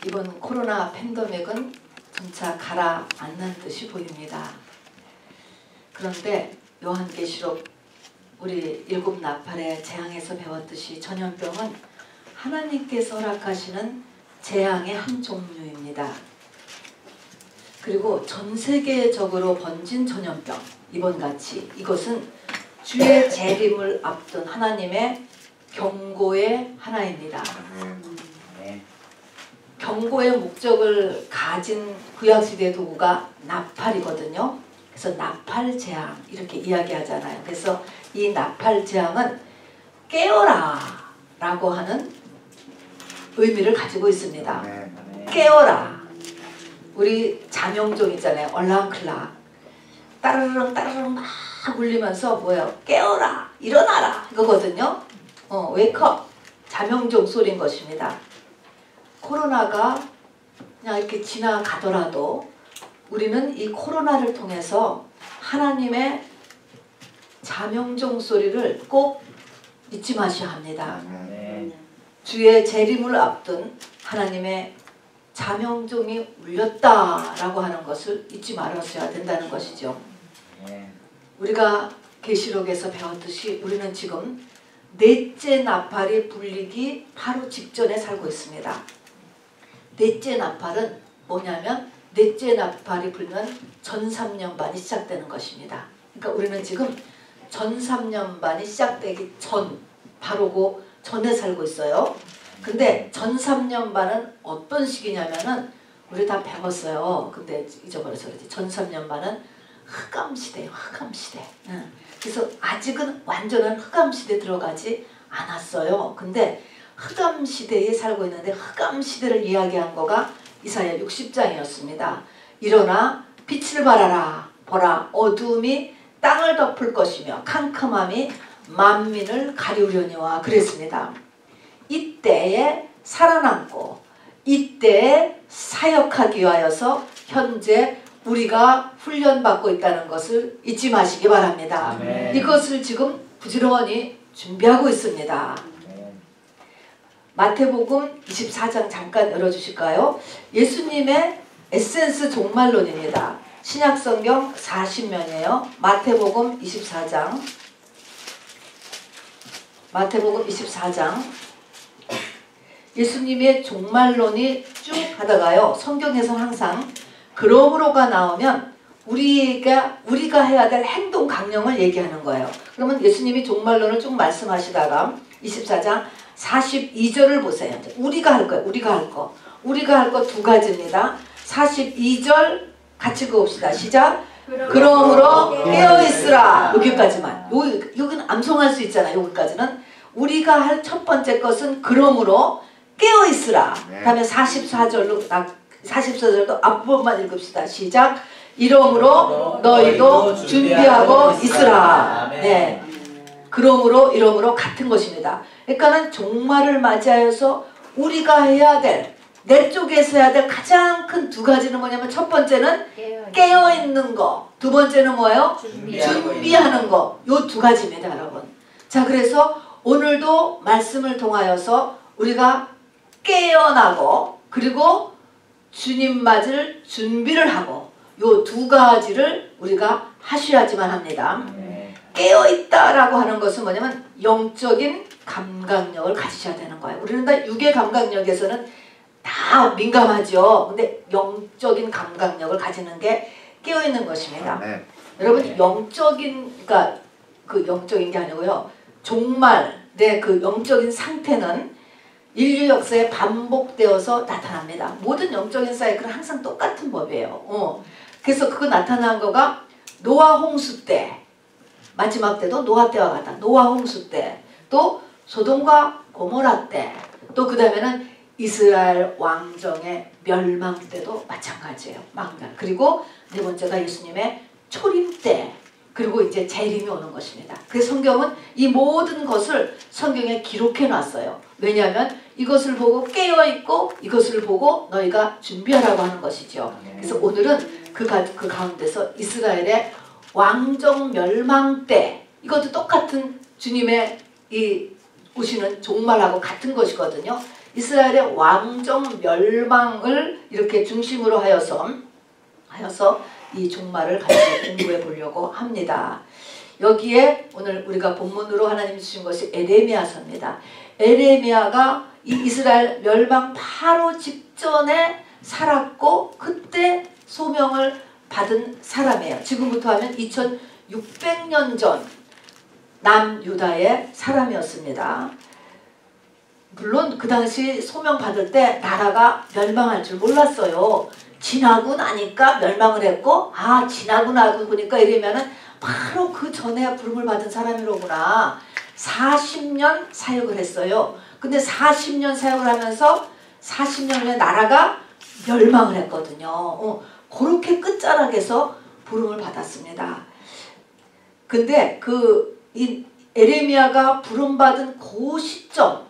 이번 코로나 팬데믹은 점차 가라앉는 듯이 보입니다. 그런데 요한계시록 우리 7 나팔의 재앙에서 배웠듯이 전염병은 하나님께서 허락하시는 재앙의 한 종류입니다. 그리고 전 세계적으로 번진 전염병, 이번같이 이것은 주의 재림을 앞둔 하나님의 경고의 하나입니다. 경고의 목적을 가진 구약시대 도구가 나팔이거든요. 그래서 나팔재앙 이렇게 이야기하잖아요. 그래서 이 나팔재앙은 깨어라 라고 하는 의미를 가지고 있습니다. 깨어라. 우리 잠영종 있잖아요. 얼랑클락 따르릉 따르릉 막 울리면서 뭐예요? 깨어라 일어나라 이거거든요. 웨이크업 잠영종 소리인 것입니다. 코로나가 그냥 이렇게 지나가더라도 우리는 이 코로나를 통해서 하나님의 잠영종 소리를 꼭 잊지 마셔야 합니다. 주의 재림을 앞둔 하나님의 잠영종이 울렸다라고 하는 것을 잊지 말아서야 된다는 것이죠. 우리가 계시록에서 배웠듯이 우리는 지금 넷째 나팔이 불리기 바로 직전에 살고 있습니다. 넷째 나팔은 뭐냐면 넷째 나팔이 불면 전삼년반이 시작되는 것입니다. 그러니까 우리는 지금 전삼년반이 시작되기 전, 바로 그 전에 살고 있어요. 근데 전삼년반은 어떤 시기냐면은 우리 다 배웠어요. 근데 잊어버려서 그러지. 전삼년반은 흑암시대예요. 흑암시대. 그래서 아직은 완전한 흑암시대에 들어가지 않았어요. 근데 흑암시대에 살고 있는데 흑암시대를 이야기한 거가 이사야 60장이었습니다. 일어나 빛을 발하라. 보라 어두움이 땅을 덮을 것이며 캄캄함이 만민을 가리우려니와 그랬습니다. 이때에 살아남고 이때에 사역하기 위하여서 현재 우리가 훈련받고 있다는 것을 잊지 마시기 바랍니다. 아멘. 이것을 지금 부지런히 준비하고 있습니다. 아멘. 마태복음 24장 잠깐 열어주실까요? 예수님의 에센스 종말론입니다. 신약성경 40면이에요. 마태복음 24장 마태복음 24장 예수님의 종말론이 쭉 하다가요. 성경에서 항상 그러므로가 나오면 우리가 해야 될 행동 강령을 얘기하는 거예요. 그러면 예수님이 종말론을 쭉 말씀하시다가 24장 42절을 보세요. 우리가 할 거예요. 우리가 할 거. 우리가 할 거 두 가지입니다. 42절 같이 읽어봅시다. 시작. 그러므로 깨어있으라. 여기까지만. 여기는 암송할 수 있잖아요. 여기까지는. 우리가 할 첫 번째 것은 그러므로 깨어있으라. 다음에 44절도 앞부분만 읽읍시다. 시작. 이러므로 너희도 준비하고 있으라. 네. 이러므로 같은 것입니다. 그러니까는 종말을 맞이하여서 우리가 해야 될, 내 쪽에서 해야 될 가장 큰 두 가지는 뭐냐면 첫 번째는 깨어있는 거, 두 번째는 뭐예요? 준비하는 거. 요 두 가지입니다, 여러분. 자, 그래서 오늘도 말씀을 통하여서 우리가 깨어나고 그리고 주님 맞을 준비를 하고 요 두 가지를 우리가 하셔야지만 합니다. 깨어있다라고 하는 것은 뭐냐면 영적인 감각력을 가지셔야 되는 거예요. 우리는 다 육의 감각력에서는 다 민감하죠. 근데 영적인 감각력을 가지는 게 깨어있는 것입니다. 여러분 영적인, 그러니까 그 영적인 게 아니고요. 종말의 그 영적인 상태는 인류 역사에 반복되어서 나타납니다. 모든 영적인 사이클은 항상 똑같은 법이에요. 그래서 그거 나타난 거가 노아 홍수 때, 마지막 때도 노아 때와 같다. 노아 홍수 때, 또 소돔과 고모라 때, 또 그 다음에는 이스라엘 왕정의 멸망 때도 마찬가지예요. 망멸. 그리고 네 번째가 예수님의 초림 때, 그리고 이제 재림이 오는 것입니다. 그래서 성경은 이 모든 것을 성경에 기록해 놨어요. 왜냐하면 이것을 보고 깨어있고 이것을 보고 너희가 준비하라고 하는 것이죠. 그래서 오늘은 그 가운데서 이스라엘의 왕정 멸망 때, 이것도 똑같은 주님의 이 오시는 종말하고 같은 것이거든요. 이스라엘의 왕정 멸망을 이렇게 중심으로 하여서 이 종말을 같이 공부해 보려고 합니다. 여기에 오늘 우리가 본문으로 하나님 주신 것이 에레미야서입니다. 에레미야가 이 이스라엘 멸망 바로 직전에 살았고 그때 소명을 받은 사람이에요. 지금부터 하면 2600년 전 남유다의 사람이었습니다. 물론 그 당시 소명 받을 때 나라가 멸망할 줄 몰랐어요. 지나고 나니까 멸망을 했고 지나고 나고 보니까 이러면은 바로 그 전에 부름을 받은 사람이로구나. 40년 사역을 했어요. 근데 40년 사역을 하면서 40년 후에 나라가 멸망을 했거든요. 그렇게 끝자락에서 부름을 받았습니다. 근데 이 에레미야가 부름받은 그 시점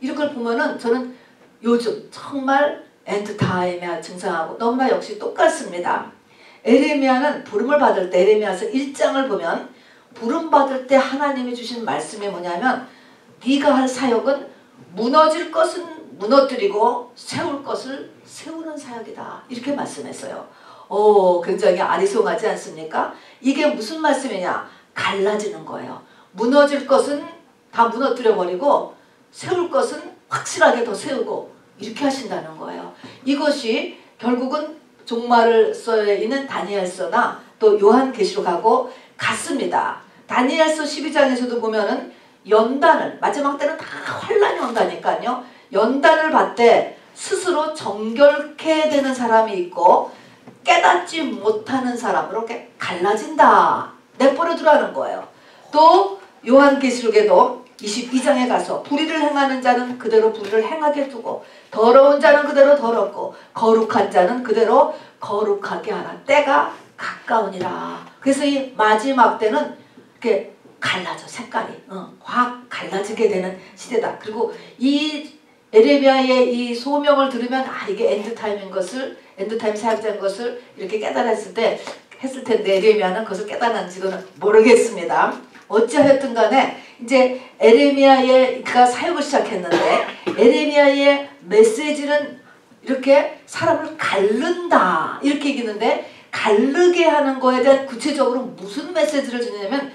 이걸 보면은 저는 요즘 정말 엔드타임에 증상하고 너무나 역시 똑같습니다. 에레미야는 부름을 받을 때 에레미야서 1장을 보면 부름받을 때 하나님이 주신 말씀이 뭐냐면 네가 할 사역은 무너질 것은 무너뜨리고 세울 것을 세우는 사역이다. 이렇게 말씀했어요. 굉장히 아리송하지 않습니까? 이게 무슨 말씀이냐? 갈라지는 거예요. 무너질 것은 다 무너뜨려버리고 세울 것은 확실하게 더 세우고 이렇게 하신다는 거예요. 이것이 결국은 종말서에 있는 다니엘서나 또 요한계시록하고 같습니다. 다니엘서 12장에서도 보면은 연단을 마지막 때는 다 환란이 온다니까요. 연단을 받되 스스로 정결케 되는 사람이 있고 깨닫지 못하는 사람으로 이렇게 갈라진다. 내버려 두라는 거예요. 또 요한계시록에도 22장에 가서 불의를 행하는 자는 그대로 불의를 행하게 두고 더러운 자는 그대로 더럽고 거룩한 자는 그대로 거룩하게 하라. 때가 가까우니라. 그래서 이 마지막 때는 이렇게 갈라져. 색깔이 확 갈라지게 되는 시대다. 그리고 이 에레미야의 이 소명을 들으면 이게 엔드타임인 것을 엔드타임 사역자인 것을 이렇게 깨달았을 텐데 에레미야는 그것을 깨달았는지는 모르겠습니다. 어찌하였든 간에 이제 에레미야가 사역을 시작했는데 에레미야의 메시지는 이렇게 사람을 갈른다 이렇게 얘기했는데 갈르게 하는 거에 대한 구체적으로 무슨 메시지를 주냐면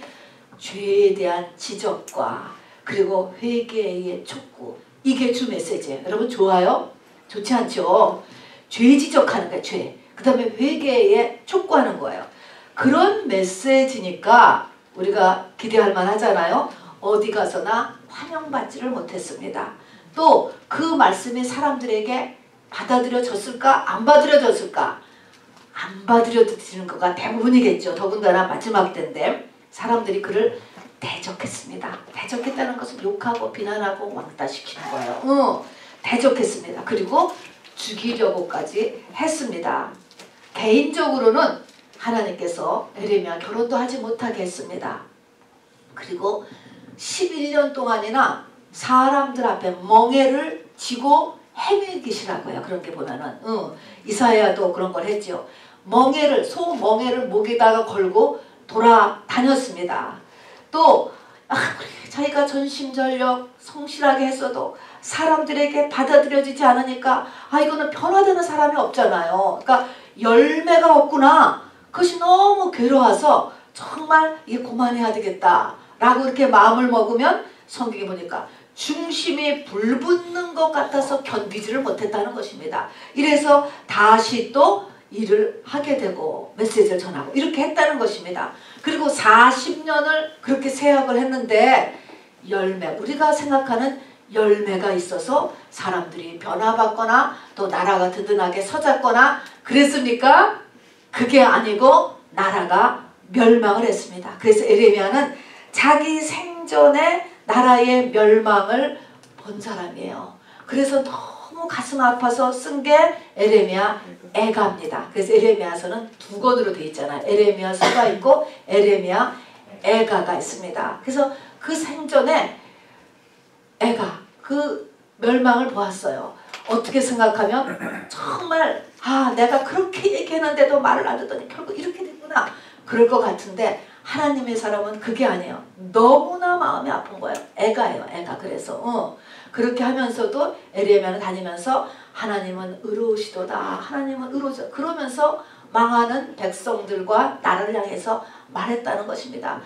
죄에 대한 지적과 그리고 회개의 촉구 이게 주 메시지예요. 여러분 좋아요? 좋지 않죠? 죄 지적하는 거예요. 죄. 그 다음에 회개에 촉구하는 거예요. 그런 메시지니까 우리가 기대할 만하잖아요. 어디 가서나 환영받지를 못했습니다. 또 그 말씀이 사람들에게 받아들여졌을까? 안 받아들여졌을까? 안 받아들여지는 거가 대부분이겠죠. 더군다나 마지막 때인데 사람들이 그를 대적했습니다. 대적했다는 것은 욕하고 비난하고 왕따시키는 거예요. 대적했습니다. 그리고 죽이려고까지 했습니다. 개인적으로는 하나님께서 에레미야 결혼도 하지 못하게 했습니다. 그리고 11년 동안이나 사람들 앞에 멍에를 지고 헤매기시라고요. 그런 게 보면은 이사야도 그런 걸 했죠. 소 멍에를 목에다가 걸고 돌아다녔습니다. 또 자기가 전심전력 성실하게 했어도 사람들에게 받아들여지지 않으니까 이거는 변화되는 사람이 없잖아요. 그러니까 열매가 없구나. 그것이 너무 괴로워서 정말 이게 그만해야 되겠다 라고 이렇게 마음을 먹으면 성경에 보니까 중심이 불붙는 것 같아서 견디지를 못했다는 것입니다. 이래서 다시 또 일을 하게 되고 메시지를 전하고 이렇게 했다는 것입니다. 그리고 40년을 그렇게 사역을 했는데 우리가 생각하는 열매가 있어서 사람들이 변화받거나 또 나라가 든든하게 서잡거나 그랬습니까? 그게 아니고 나라가 멸망을 했습니다. 그래서 에레미야는 자기 생전에 나라의 멸망을 본 사람이에요. 그래서 너무 가슴 아파서 쓴 게 에레미야 애가입니다. 그래서 에레미야서는 두 권으로 되어 있잖아요. 에레미야서가 있고 에레미야 애가가 있습니다. 그래서 그 생전에 애가 그 멸망을 보았어요. 어떻게 생각하면 정말 내가 그렇게 얘기했는데도 말을 안 듣더니 결국 이렇게 됐구나 그럴 것 같은데 하나님의 사람은 그게 아니에요. 너무나 마음이 아픈 거예요. 애가예요. 애가. 그래서 그렇게 하면서도 에레미야는 다니면서 하나님은 의로우시도다. 하나님은 의로우시다. 그러면서 망하는 백성들과 나라를 향해서 말했다는 것입니다.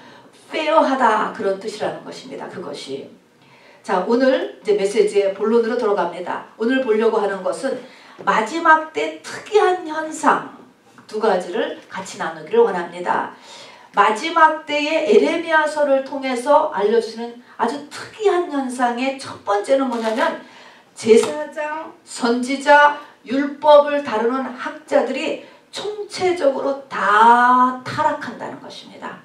페어하다 그런 뜻이라는 것입니다. 그것이. 자, 오늘 이제 메시지의 본론으로 들어갑니다. 오늘 보려고 하는 것은 마지막 때 특이한 현상 두 가지를 같이 나누기를 원합니다. 마지막 때의 에레미야서를 통해서 알려주는 아주 특이한 현상의 첫 번째는 뭐냐면 제사장, 선지자, 율법을 다루는 학자들이 총체적으로 다 타락한다는 것입니다.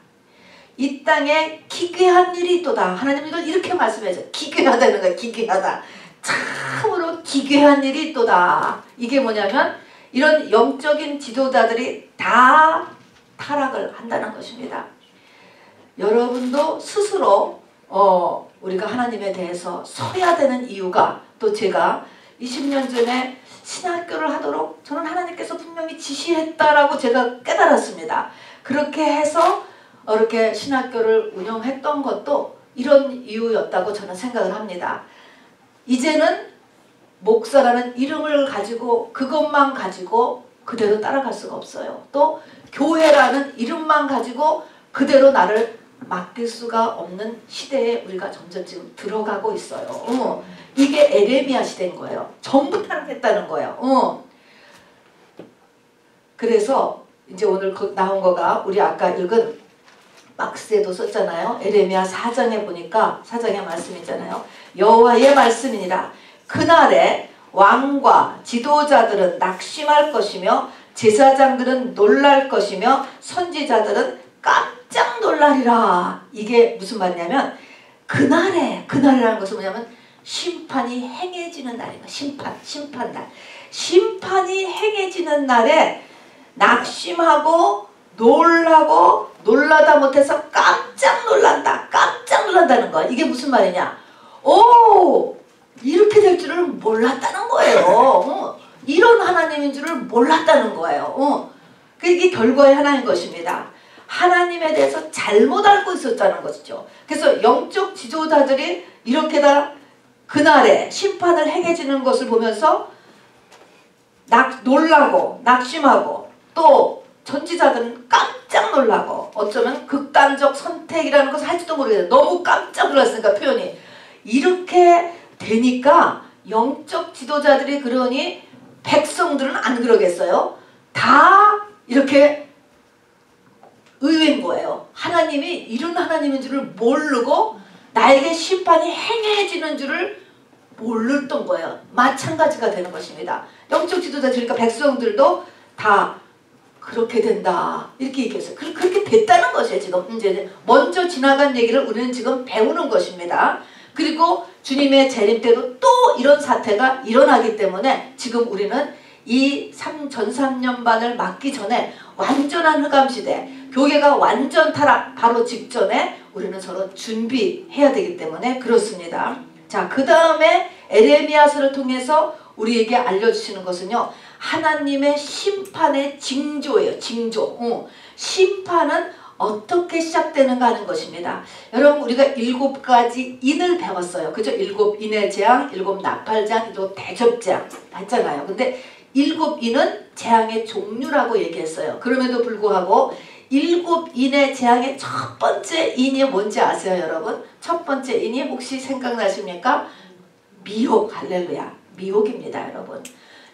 이 땅에 기괴한 일이 있도다. 하나님은 이걸 이렇게 말씀하죠. 기괴하다는 거야. 기괴하다. 참으로 기괴한 일이 있도다. 이게 뭐냐면 이런 영적인 지도자들이 다 타락을 한다는 것입니다. 여러분도 스스로 우리가 하나님에 대해서 서야 되는 이유가 또 제가 20년 전에 신학교를 하도록 저는 하나님께서 분명히 지시했다라고 제가 깨달았습니다. 그렇게 해서 이렇게 신학교를 운영했던 것도 이런 이유였다고 저는 생각을 합니다. 이제는 목사라는 이름을 가지고 그것만 가지고 그대로 따라갈 수가 없어요. 또 교회라는 이름만 가지고 그대로 나를 맡길 수가 없는 시대에 우리가 점점 지금 들어가고 있어요. 이게 에레미야 시대인 거예요. 전부 타락했다는 거예요. 그래서 이제 오늘 나온 거가 우리 아까 읽은 막스에도 썼잖아요. 에레미야 4장에 보니까 4장의 말씀 있잖아요. 여호와의 말씀이니라. 그날에 왕과 지도자들은 낙심할 것이며 제사장들은 놀랄 것이며 선지자들은 깜짝 놀라리라. 이게 무슨 말이냐면 그날이라는 것은 뭐냐면 심판이 행해지는 날입니다. 심판날. 심판이 행해지는 날에 낙심하고 놀라고 놀라다 못해서 깜짝 놀란다는 거야. 이게 무슨 말이냐? 이렇게 될 줄을 몰랐다는 거예요. 이런 하나님인 줄을 몰랐다는 거예요. 이게 결과의 하나인 것입니다. 하나님에 대해서 잘못 알고 있었다는 것이죠. 그래서 영적 지도자들이 이렇게 다 그날에 심판을 행해지는 것을 보면서 놀라고 낙심하고 또 선지자들은 깜짝 놀라고 어쩌면 극단적 선택이라는 것을 할지도 모르겠어요. 너무 깜짝 놀랐으니까 표현이. 이렇게 되니까 영적 지도자들이 그러니 백성들은 안 그러겠어요? 다 이렇게 의외인 거예요. 하나님이 이런 하나님인 줄을 모르고 나에게 심판이 행해지는 줄을 몰랐던 거예요. 마찬가지가 되는 것입니다. 영적 지도자들, 그러니까 백성들도 다 그렇게 된다 이렇게 얘기했어요. 그렇게 됐다는 것이에요. 지금 이제 먼저 지나간 얘기를 우리는 지금 배우는 것입니다. 그리고 주님의 재림 때도 또 이런 사태가 일어나기 때문에 지금 우리는 이 전삼년반을 맞기 전에 완전한 흑암시대, 교회가 완전 타락 바로 직전에 우리는 서로 준비해야 되기 때문에 그렇습니다. 자, 그 다음에 에레미야서를 통해서 우리에게 알려주시는 것은요, 하나님의 심판의 징조예요. 징조. 심판은 어떻게 시작되는가 하는 것입니다. 여러분, 우리가 7가지 인을 배웠어요. 그죠? 7인의 재앙, 7나팔재앙, 7대접재앙 했잖아요. 근데 7인은 재앙의 종류라고 얘기했어요. 그럼에도 불구하고 7인의 재앙의 첫 번째 인이 뭔지 아세요, 여러분? 첫 번째 인이 혹시 생각나십니까? 미혹. 할렐루야. 미혹입니다, 여러분.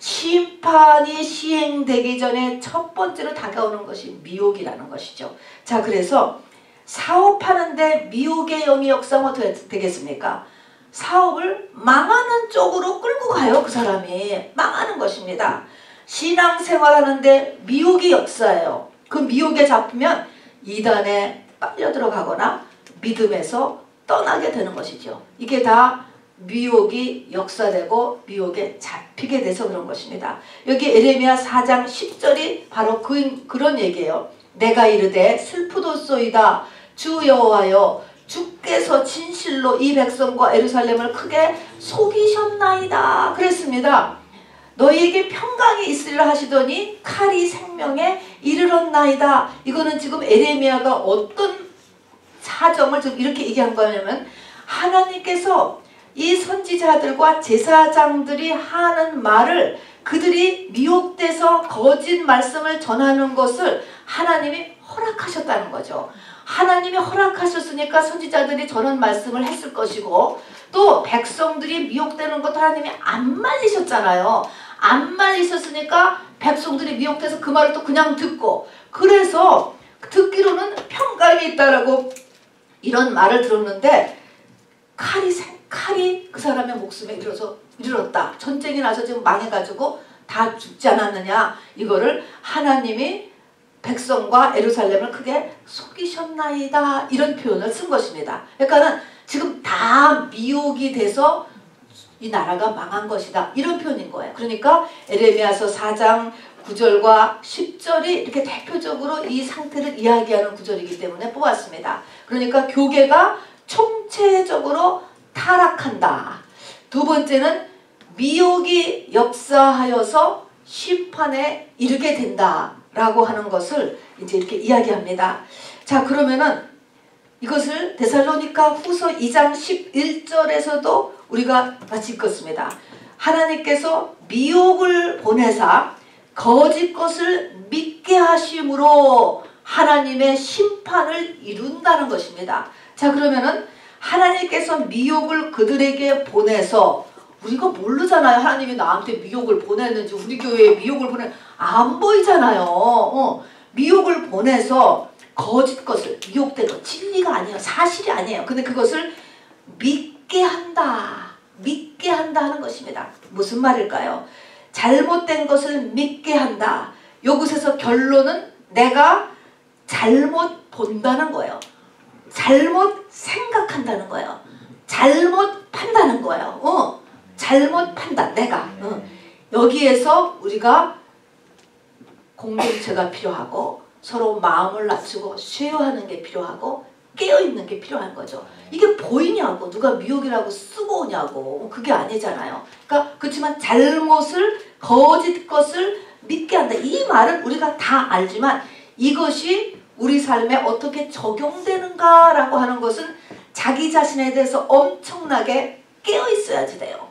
심판이 시행되기 전에 첫 번째로 다가오는 것이 미혹이라는 것이죠. 자, 그래서 사업하는데 미혹의 영이 역사하면 어떻게 되겠습니까? 사업을 망하는 쪽으로 끌고 가요. 그 사람이 망하는 것입니다. 신앙생활하는데 미혹이 역사예요. 그 미혹에 잡히면 이단에 빨려 들어가거나 믿음에서 떠나게 되는 것이죠. 이게 다 미혹이 역사되고 미혹에 잡히게 돼서 그런 것입니다. 여기 에레미야 4장 10절이 바로 그런 얘기예요. 내가 이르되 슬프도소이다 주 여호와여 주께서 진실로 이 백성과 예루살렘을 크게 속이셨나이다 그랬습니다. 너희에게 평강이 있으리라 하시더니 칼이 생명에 이르렀나이다. 이거는 지금 에레미야가 어떤 사정을 지금 이렇게 얘기한 거냐면 하나님께서 이 선지자들과 제사장들이 하는 말을 그들이 미혹돼서 거짓 말씀을 전하는 것을 하나님이 허락하셨다는 거죠. 하나님이 허락하셨으니까 선지자들이 저런 말씀을 했을 것이고, 또 백성들이 미혹되는 것도 하나님이 안 말리셨잖아요. 안 말리셨으니까 백성들이 미혹돼서 그 말을 또 그냥 듣고, 그래서 듣기로는 평강이 있다라고 이런 말을 들었는데 칼이 그 사람의 목숨에 이르렀다. 전쟁이 나서 지금 망해가지고 다 죽지 않았느냐. 이거를 하나님이 백성과 예루살렘을 크게 속이셨나이다. 이런 표현을 쓴 것입니다. 그러니까는 지금 다 미혹이 돼서 이 나라가 망한 것이다. 이런 표현인 거예요. 그러니까 에레미야서 4장 9절과 10절이 이렇게 대표적으로 이 상태를 이야기하는 구절이기 때문에 뽑았습니다. 그러니까 교계가 총체적으로 타락한다. 두 번째는 미혹이 역사하여서 심판에 이르게 된다 라고 하는 것을 이제 이렇게 이야기합니다. 자, 그러면은 이것을 데살로니가 후서 2장 11절에서도 우리가 같이 읽었습니다. 하나님께서 미혹을 보내사 거짓 것을 믿게 하심으로 하나님의 심판을 이룬다는 것입니다. 자, 그러면은 하나님께서 미혹을 그들에게 보내서, 우리가 모르잖아요. 하나님이 나한테 미혹을 보냈는지, 우리 교회에 미혹을 안 보이잖아요. 미혹을 보내서 거짓 것을, 미혹된 것, 진리가 아니에요. 사실이 아니에요. 근데 그것을 믿게 한다. 믿게 한다 하는 것입니다. 무슨 말일까요? 잘못된 것을 믿게 한다. 여기서 결론은 내가 잘못 본다는 거예요. 잘못 생각한다는 거예요. 잘못 판다는 거예요. 잘못 판단, 내가. 여기에서 우리가 공동체가 필요하고 서로 마음을 낮추고 쉐어하는 게 필요하고 깨어있는 게 필요한 거죠. 이게 보이냐고, 누가 미혹이라고 쓰고 오냐고, 그게 아니잖아요. 그러니까 그렇지만 잘못을, 거짓 것을 믿게 한다. 이 말은 우리가 다 알지만 이것이 우리 삶에 어떻게 적용되는가라고 하는 것은 자기 자신에 대해서 엄청나게 깨어있어야지 돼요.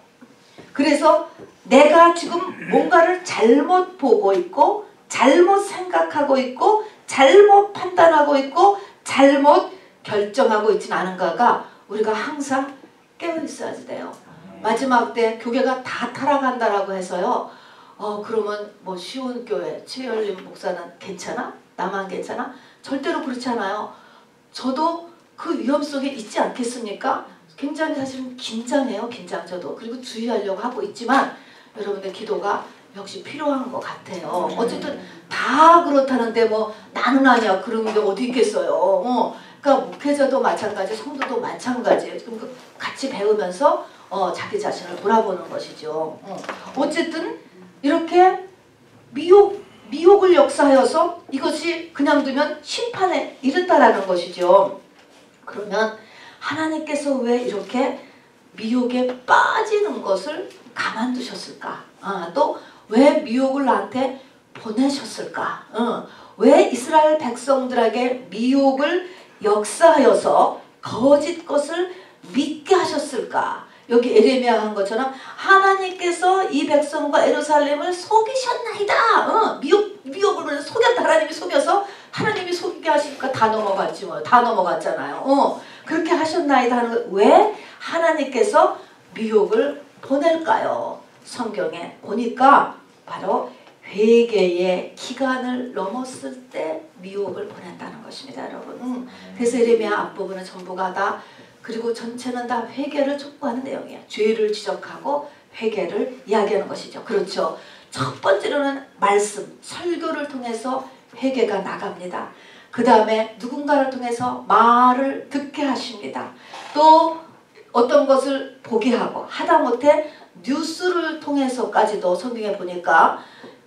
그래서 내가 지금 뭔가를 잘못 보고 있고 잘못 생각하고 있고 잘못 판단하고 있고 잘못 결정하고 있지는 않은가가 우리가 항상 깨어있어야지 돼요. 마지막 때 교회가 다 타락한다라고 해서요. 그러면 뭐 시온교회 최열림 목사는 괜찮아? 나만 괜찮아? 절대로 그렇지 않아요. 저도 그 위험 속에 있지 않겠습니까? 굉장히 사실은 긴장해요. 저도. 그리고 주의하려고 하고 있지만 여러분의 기도가 역시 필요한 것 같아요. 어쨌든 다 그렇다는데 뭐 나는 아니야 그런 게 어디 있겠어요. 그러니까 목회자도 마찬가지, 성도도 마찬가지예요. 지금 같이 배우면서 자기 자신을 돌아보는 것이죠. 어쨌든 이렇게 미혹을 역사하여서 이것이 그냥 두면 심판에 이른다라는 것이죠. 그러면 하나님께서 왜 이렇게 미혹에 빠지는 것을 가만두셨을까? 또 왜 미혹을 나한테 보내셨을까? 왜 이스라엘 백성들에게 미혹을 역사하여서 거짓 것을 믿게 하셨을까? 여기 에레미야 한 것처럼 하나님께서 이 백성과 예루살렘을 속이셨나이다. 미혹을 속였다. 하나님이 속여서 하나님이 속이게 하시니까 다 넘어갔지 뭐. 다 넘어갔잖아요. 그렇게 하셨나이다 하는 것. 왜 하나님께서 미혹을 보낼까요? 성경에 보니까 바로 회개의 기간을 넘었을 때 미혹을 보낸다는 것입니다, 여러분. 그래서 에레미야 앞부분은 전부가 다, 그리고 전체는 다 회개를 촉구하는 내용이에요. 죄를 지적하고 회개를 이야기하는 것이죠. 그렇죠. 첫 번째로는 말씀, 설교를 통해서 회개가 나갑니다. 그 다음에 누군가를 통해서 말을 듣게 하십니다. 또 어떤 것을 보게 하고, 하다못해 뉴스를 통해서까지도 성경에 보니까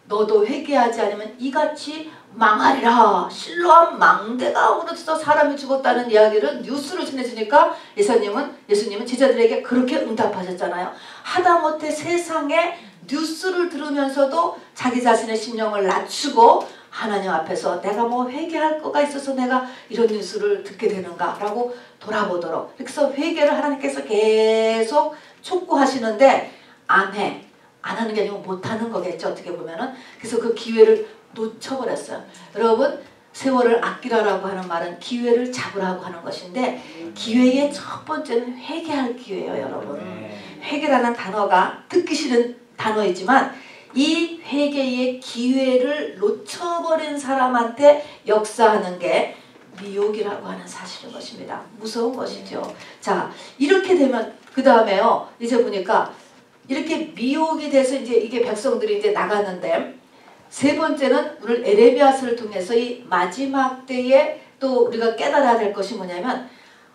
너도 회개하지 않으면 이같이 망하리라. 실로암 망대가 무너져서 사람이 죽었다는 이야기를 뉴스로 전해주니까 예수님은 제자들에게 그렇게 응답하셨잖아요. 하다못해 세상에 뉴스를 들으면서도 자기 자신의 심령을 낮추고 하나님 앞에서 내가 뭐 회개할 거가 있어서 내가 이런 뉴스를 듣게 되는가 라고 돌아보도록, 그래서 회개를 하나님께서 계속 촉구하시는데 안 해. 안 하는 게 아니고 못하는 거겠죠. 어떻게 보면은. 그래서 그 기회를 놓쳐버렸어요. 여러분, 세월을 아끼라라고 하는 말은 기회를 잡으라고 하는 것인데, 기회의 첫 번째는 회개할 기회예요, 여러분. 회개라는 단어가 듣기 싫은 단어이지만 이 회개의 기회를 놓쳐버린 사람한테 역사하는 게 미혹이라고 하는 사실인 것입니다. 무서운 것이죠. 자, 이렇게 되면 그 다음에요. 이제 보니까 이렇게 미혹이 돼서 이제 이게 백성들이 이제 나갔는데, 세 번째는 오늘 에레미야서를 통해서 이 마지막 때에 또 우리가 깨달아야 될 것이 뭐냐면,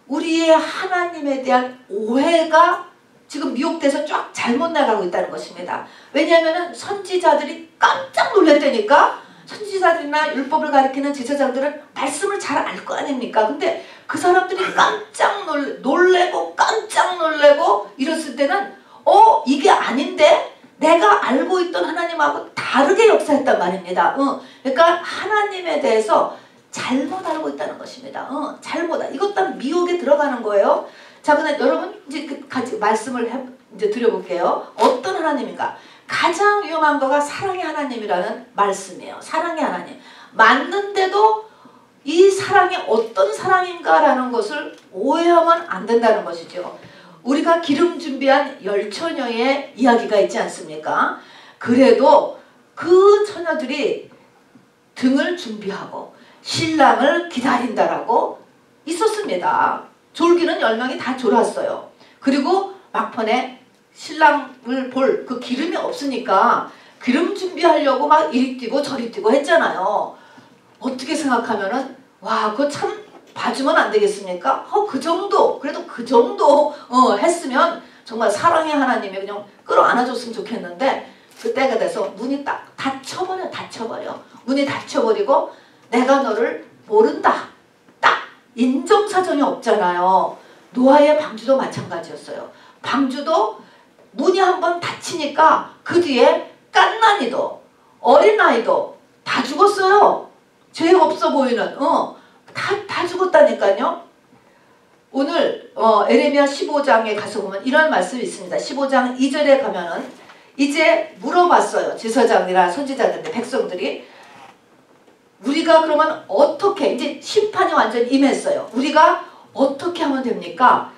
우리의 하나님에 대한 오해가 지금 미혹돼서 쫙 잘못 나가고 있다는 것입니다. 왜냐하면 선지자들이 깜짝 놀랐다니까. 선지자들이나 율법을 가리키는 제사장들은 말씀을 잘 알 거 아닙니까? 근데 그 사람들이 깜짝 놀래고 깜짝 놀래고 이랬을 때는 이게 아닌데? 내가 알고 있던 하나님하고 다르게 역사했단 말입니다. 그러니까 하나님에 대해서 잘못 알고 있다는 것입니다. 잘못. 이것 또한 미혹에 들어가는 거예요. 자, 근데 여러분 이제 같이 말씀을 이제 드려볼게요. 어떤 하나님인가? 가장 위험한 거가 사랑의 하나님이라는 말씀이에요. 사랑의 하나님. 맞는데도 이 사랑이 어떤 사랑인가라는 것을 오해하면 안 된다는 것이죠. 우리가 기름 준비한 10처녀의 이야기가 있지 않습니까? 그래도 그 처녀들이 등을 준비하고 신랑을 기다린다라고 있었습니다. 졸기는 10명이 다 졸았어요. 그리고 막판에 신랑을 볼 그 기름이 없으니까 기름 준비하려고 막 이리 뛰고 저리 뛰고 했잖아요. 어떻게 생각하면은 와, 그거 참 봐주면 안 되겠습니까? 그 정도, 그래도 그 정도 했으면 정말 사랑의 하나님이 그냥 끌어안아줬으면 좋겠는데, 그때가 돼서 문이 딱 닫혀버려. 문이 닫혀버리고 내가 너를 모른다. 딱 인정사정이 없잖아요. 노아의 방주도 마찬가지였어요. 방주도 문이 한번 닫히니까 그 뒤에 갓난이도 어린아이도 다 죽었어요. 죄 없어 보이는 다 죽었다니까요. 오늘 에레미야 15장에 가서 보면 이런 말씀이 있습니다. 15장 2절에 가면은 이제 물어봤어요. 제사장이나 선지자들인데 백성들이, 우리가 그러면 어떻게, 이제 심판이 완전히 임했어요. 우리가 어떻게 하면 됩니까?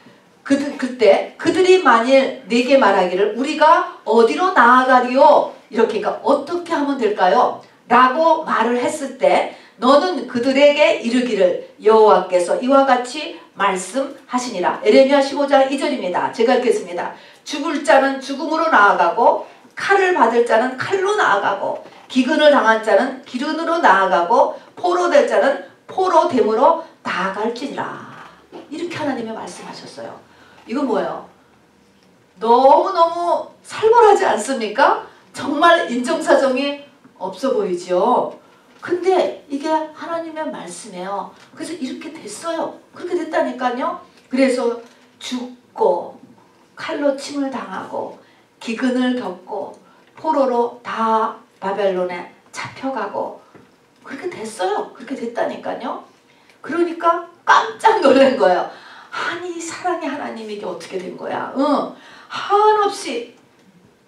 그때 그들이 만일 내게 말하기를 우리가 어디로 나아가리요? 이렇게, 그러니까 어떻게 하면 될까요? 라고 말을 했을 때 너는 그들에게 이르기를 여호와께서 이와 같이 말씀하시니라. 에레미야 15장 2절입니다. 제가 읽겠습니다. 죽을 자는 죽음으로 나아가고 칼을 받을 자는 칼로 나아가고 기근을 당한 자는 기근으로 나아가고 포로될 자는 포로됨으로 나아갈지니라. 이렇게 하나님이 말씀하셨어요. 이거 뭐예요? 너무너무 살벌하지 않습니까? 정말 인정사정이 없어 보이죠? 근데 이게 하나님의 말씀이에요. 그래서 이렇게 됐어요. 그렇게 됐다니까요. 그래서 죽고 칼로 침을 당하고 기근을 겪고 포로로 다 바벨론에 잡혀가고 그렇게 됐어요. 그렇게 됐다니까요. 그러니까 깜짝 놀란 거예요. 아니, 사랑의 하나님이 이게 어떻게 된 거야? 한없이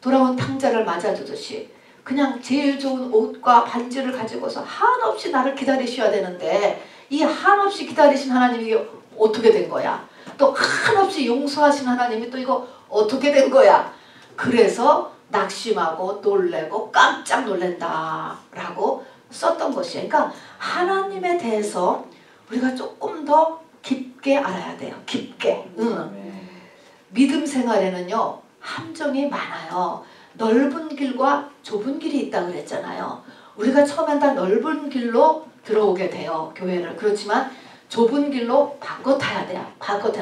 돌아온 탕자를 맞아주듯이 그냥 제일 좋은 옷과 반지를 가지고서 한없이 나를 기다리셔야 되는데, 이 한없이 기다리신 하나님이 이게 어떻게 된 거야? 또 한없이 용서하신 하나님이 또 이거 어떻게 된 거야? 그래서 낙심하고 놀래고 깜짝 놀란다 라고 썼던 것이에요. 그러니까 하나님에 대해서 우리가 조금 더 깊게 알아야 돼요. 깊게. 믿음 생활에는요, 함정이 많아요. 넓은 길과 좁은 길이 있다고 그랬잖아요. 우리가 처음엔 다 넓은 길로 들어오게 돼요, 교회를. 그렇지만 좁은 길로 바꿔 타야 돼요.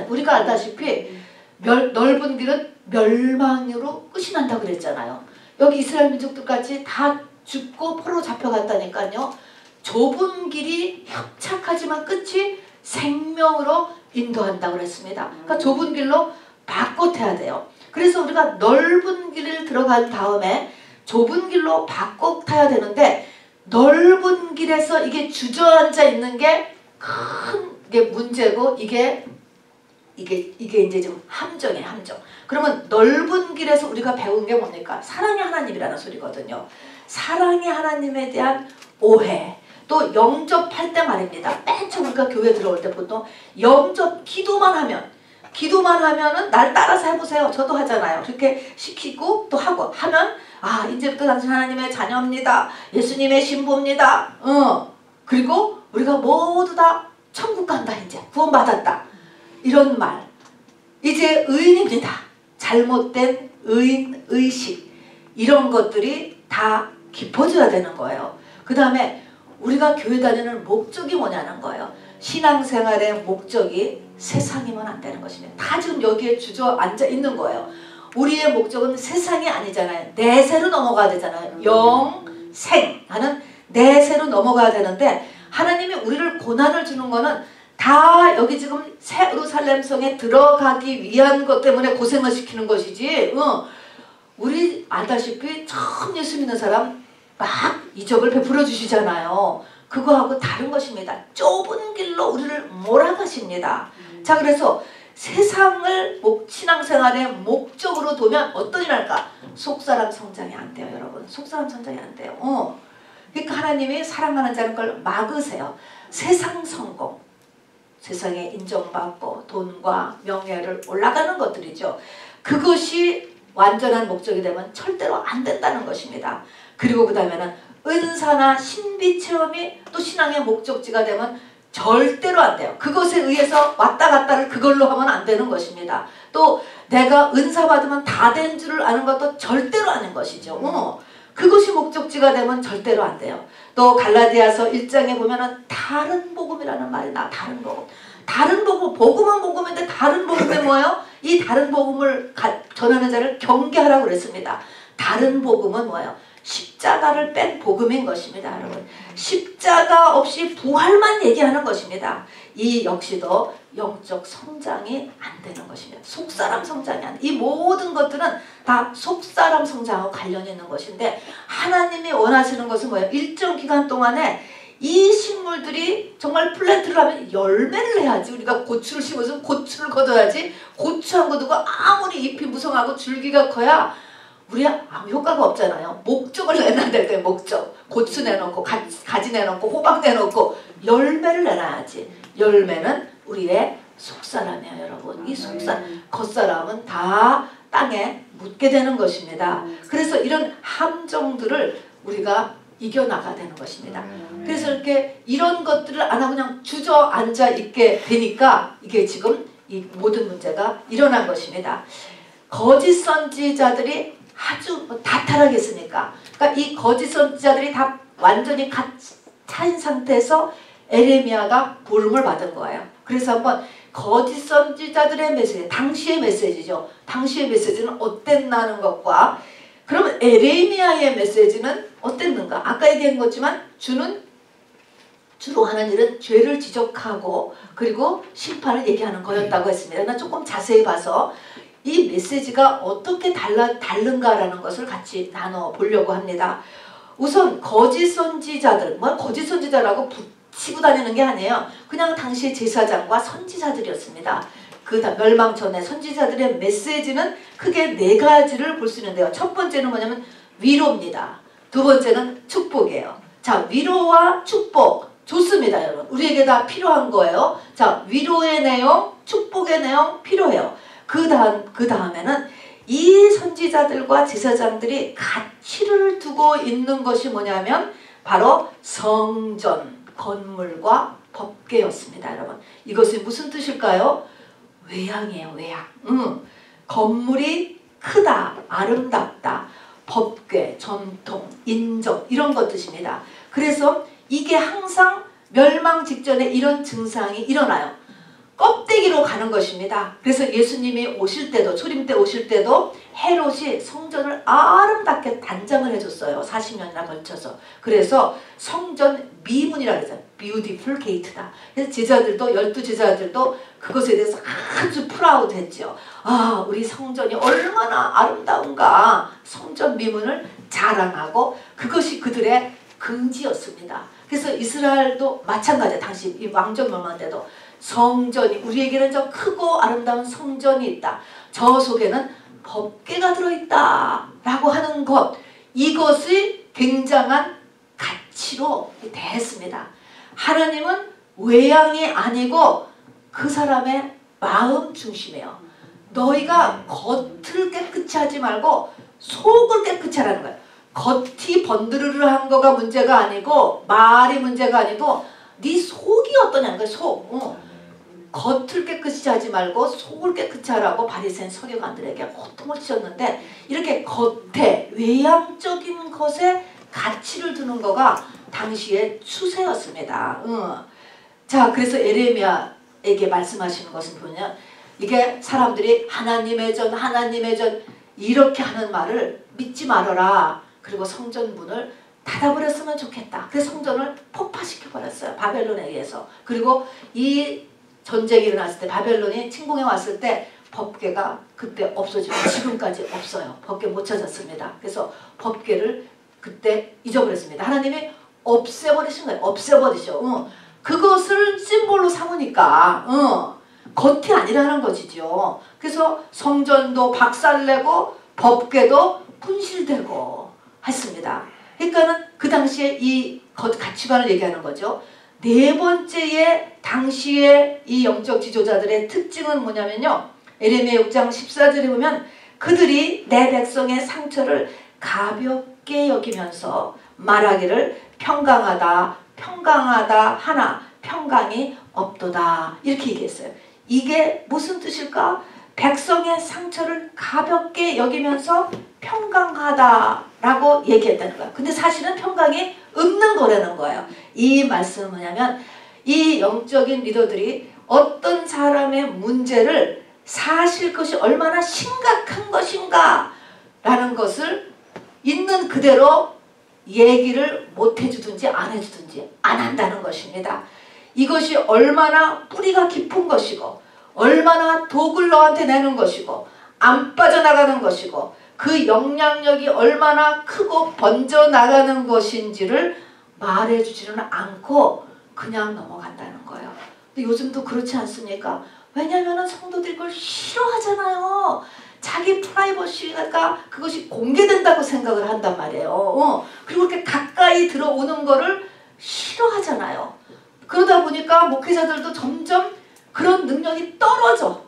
우리가 알다시피 넓은 길은 멸망으로 끝이 난다고 그랬잖아요. 여기 이스라엘 민족들까지 다 죽고 포로로 잡혀갔다니까요. 좁은 길이 협착하지만 끝이 생명으로 인도한다고 그랬습니다. 그러니까 좁은 길로 바꿔 타야 돼요. 그래서 우리가 넓은 길을 들어간 다음에 좁은 길로 바꿔 타야 되는데, 넓은 길에서 이게 주저앉아 있는 게 큰 게 문제고, 이게 이게 이제 좀 함정이에요, 함정. 그러면 넓은 길에서 우리가 배운 게 뭡니까? 사랑의 하나님이라는 소리거든요. 사랑의 하나님에 대한 오해. 또 영접할 때 말입니다. 맨 처음 우리가 교회 들어올 때 보통 기도만 하면은 날 따라서 해보세요. 저도 하잖아요. 그렇게 시키고 또 하고 하면 아 이제부터 당신 하나님의 자녀입니다. 예수님의 신부입니다. 그리고 우리가 모두 다 천국 간다. 이제 구원받았다. 이런 말. 이제 의인입니다. 잘못된 의인, 의식 이런 것들이 다 깊어져야 되는 거예요. 그 다음에 우리가 교회 다니는 목적이 뭐냐는 거예요. 신앙생활의 목적이 세상이면 안 되는 것입니다. 다 지금 여기에 주저앉아 있는 거예요. 우리의 목적은 세상이 아니잖아요. 내세로 넘어가야 되잖아요. 영생 하는 내세로 넘어가야 되는데 하나님이 우리를 고난을 주는 거는 다 여기 지금 새 예루살렘 성에 들어가기 위한 것 때문에 고생을 시키는 것이지 우리 알다시피 처음 예수 믿는 사람 막 이적을 베풀어 주시잖아요. 그거하고 다른 것입니다. 좁은 길로 우리를 몰아가십니다. 자 그래서 세상을 신앙생활의 목적으로 두면 어떤 일 할까? 속사람 성장이 안 돼요. 여러분 속사람 성장이 안 돼요. 그러니까 하나님이 사랑하는 자는 걸 막으세요. 세상 성공 세상에 인정받고 돈과 명예를 올라가는 것들이죠. 그것이 완전한 목적이 되면 절대로 안 된다는 것입니다. 그리고 그 다음에는 은사나 신비 체험이 또 신앙의 목적지가 되면 절대로 안 돼요. 그것에 의해서 왔다 갔다를 그걸로 하면 안 되는 것입니다. 또 내가 은사 받으면 다 된 줄을 아는 것도 절대로 아닌 것이죠. 그것이 목적지가 되면 절대로 안 돼요. 또 갈라디아서 1장에 보면은 다른 복음이라는 말이 나. 다른 복음. 다른 복음. 복음은 복음인데 다른 복음이 뭐예요? 이 다른 복음을 전하는 자를 경계하라고 그랬습니다. 다른 복음은 뭐예요? 십자가를 뺀 복음인 것입니다. 여러분 십자가 없이 부활만 얘기하는 것입니다. 이 역시도 영적 성장이 안 되는 것입니다. 속사람 성장이 안 돼. 이 모든 것들은 다 속사람 성장하고 관련이 있는 것인데 하나님이 원하시는 것은 뭐예요? 일정 기간 동안에 이 식물들이 정말 플랜트를 하면 열매를 내야지. 우리가 고추를 심어서 고추를 걷어야지. 고추하고 두고 아무리 잎이 무성하고 줄기가 커야 우리 아무 효과가 없잖아요. 목적을 내놔야 될 거예요. 목적. 고추 내놓고 가지 내놓고 호박 내놓고 열매를 내놔야지. 열매는 우리의 속사람이에요. 여러분. 이 속사람 겉사람은 다 땅에 묻게 되는 것입니다. 그래서 이런 함정들을 우리가 이겨나가야 되는 것입니다. 그래서 이렇게 이런 것들을 안 하고 그냥 주저앉아 있게 되니까 이게 지금 이 모든 문제가 일어난 것입니다. 거짓 선지자들이 아주 다 타락했으니까 그러니까 이 거짓 선지자들이 다 완전히 차인 상태에서 에레미야가 부름을 받은 거예요. 그래서 한번 거짓 선지자들의 메시지, 당시의 메시지죠. 당시의 메시지는 어땠나는 것과 그러면 에레미야의 메시지는 어땠는가? 아까 얘기한 거지만 주로 하는 일은 죄를 지적하고 그리고 심판을 얘기하는 거였다고 했습니다. 나 조금 자세히 봐서 이 메시지가 어떻게 다른가라는 것을 같이 나눠보려고 합니다. 우선 거짓 선지자들, 거짓 선지자라고 붙이고 다니는 게 아니에요. 그냥 당시 제사장과 선지자들이었습니다. 그 멸망 전에 선지자들의 메시지는 크게 4가지를 볼 수 있는데요. 첫 번째는 뭐냐면 위로입니다. 두 번째는 축복이에요. 자, 위로와 축복 좋습니다, 여러분. 우리에게 다 필요한 거예요. 자, 위로의 내용, 축복의 내용 필요해요. 그 다음에는 이 선지자들과 제사장들이 가치를 두고 있는 것이 뭐냐면 바로 성전, 건물과 법궤였습니다. 여러분 이것이 무슨 뜻일까요? 외양이에요. 외양. 건물이 크다, 아름답다, 법궤, 전통, 인정 이런 것 뜻입니다. 그래서 이게 항상 멸망 직전에 이런 증상이 일어나요. 껍데기로 가는 것입니다. 그래서 예수님이 오실 때도 초림 때 오실 때도 헤롯이 성전을 아름답게 단장을 해줬어요. 40년이나 걸쳐서. 그래서 성전 미문이라고 했어요. Beautiful gate다. 그래서 제자들도 12제자들도 그것에 대해서 아주 프라우드 했죠. 아, 우리 성전이 얼마나 아름다운가. 성전 미문을 자랑하고 그것이 그들의 금지였습니다. 그래서 이스라엘도 마찬가지예요. 당시 이 왕정 멸망 때도 성전이, 우리에게는 저 크고 아름다운 성전이 있다. 저 속에는 법궤가 들어있다 라고 하는 것, 이것이 굉장한 가치로 대했습니다. 하나님은 외양이 아니고 그 사람의 마음 중심이에요. 너희가 겉을 깨끗이 하지 말고 속을 깨끗이 하라는 거예요. 겉이 번드르르한 거가 문제가 아니고, 말이 문제가 아니고 네 속이 어떠냐는 거예요. 속. 겉을 깨끗이 하지 말고 속을 깨끗이 하라고 바리새인 서기관들에게 고통을 주셨는데, 이렇게 겉에 외향적인 것에 가치를 두는 거가 당시의 추세였습니다. 자, 그래서 에레미야에게 말씀하시는 것은 뭐냐, 이게 사람들이 하나님의 전 하나님의 전 이렇게 하는 말을 믿지 말아라. 그리고 성전 문을 닫아버렸으면 좋겠다. 그래서 성전을 폭파시켜버렸어요. 바벨론에 의해서. 그리고 이 전쟁이 일어났을 때, 바벨론이 침공해 왔을 때 법궤가 그때 없어지고 지금까지 없어요. 법궤 못 찾았습니다. 그래서 법궤를 그때 잊어버렸습니다. 하나님이 없애버리신 거예요. 없애버리죠. 그것을 심볼로 삼으니까 겉이 아니라는 것이죠. 그래서 성전도 박살내고 법궤도 분실되고 했습니다. 그러니까는 그 당시에 이 가치관을 얘기하는 거죠. 네 번째의 당시의 이 영적 지도자들의 특징은 뭐냐면요. 에레미야 6장 14절에 보면 그들이 내 백성의 상처를 가볍게 여기면서 말하기를 평강하다 평강하다 하나 평강이 없도다 이렇게 얘기했어요. 이게 무슨 뜻일까? 백성의 상처를 가볍게 여기면서 평강하다라고 얘기했다는 거예요. 근데 사실은 평강이 없는 거라는 거예요. 이 말씀은 뭐냐면 이 영적인 리더들이 어떤 사람의 문제를 사실 그것이 얼마나 심각한 것인가 라는 것을 있는 그대로 얘기를 못 해주든지 안 해주든지 안 한다는 것입니다. 이것이 얼마나 뿌리가 깊은 것이고 얼마나 독을 너한테 내는 것이고 안 빠져나가는 것이고 그 영향력이 얼마나 크고 번져나가는 것인지를 말해주지는 않고 그냥 넘어간다는 거예요. 근데 요즘도 그렇지 않습니까? 왜냐하면 성도들이 그걸 싫어하잖아요. 자기 프라이버시가 그것이 공개된다고 생각을 한단 말이에요. 그리고 이렇게 가까이 들어오는 거를 싫어하잖아요. 그러다 보니까 목회자들도 점점 그런 능력이 떨어져.